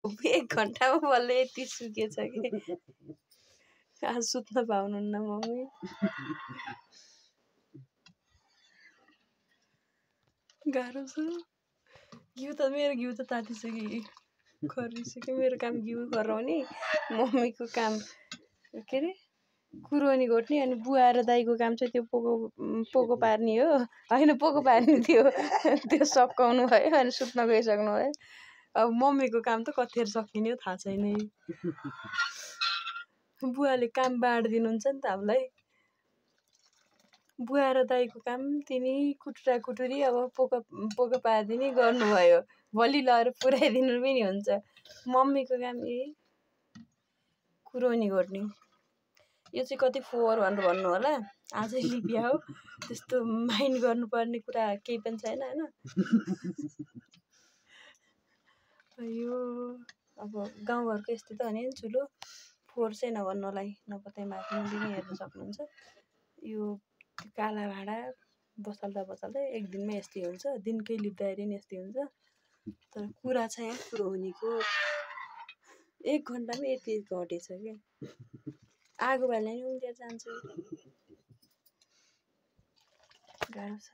1 घन्टामा बल्ल यति सुकेछ कि आज सुत्न पाउनुहुन्न मम्मी। गाह्रो छ। मेरो घिउ त तातिसक्यो। खरिसक्यो। मेरो काम घिउ खराउने, मम्मीको काम के अरे कुरोनी घोट्ने, अनि बुवा र दाइको काम चाहिँ त्यो पोको पार्ने हो। होइन पोको पार्ने त्यो सकाउनु भयो अनि सुत्न गइसक्नु भयो। अब मम्मीको काम त कतिखेर सकिने हो थाहा छैन। बुवाले काम बाँडिदिनुहुन्छ नि त हामीलाई। बुवा र दाइको काम तिनी कुटुरा कुटुरी अब पोको पारिदिने गर्नुभयो। भोलि लगेर पुऱ्याइदिनु पनि हुन्छ। मम्मीको काम कुरोनी घोट्ने। यो चाहिँ कति फोहोर भनेर भन्नु होला। आजै लिपिया हो। त्यस्तो माइन्ड गर्नुपर्ने कुरा केही पनि छैन होइन। यो अब गाउँघरको स्थिति हो नि ठुलो फोहोर चाहिँ नभन्नुलाई नपत्याइ माथिले पनि हेर्न सक्नुहुन्छ। यो काला भाँडा बसाल्दा एक दिनमा यस्तै हुन्छ। दिनकै लिप्दाखेरि नि यस्तै हुन्छ। तर कुरा छ यहाँ कुरोनीको 1 घन्टामा यति घटेछ क्या। आगो बाल्ने नि उम्लिएर जान्छ। गाह्रो छ।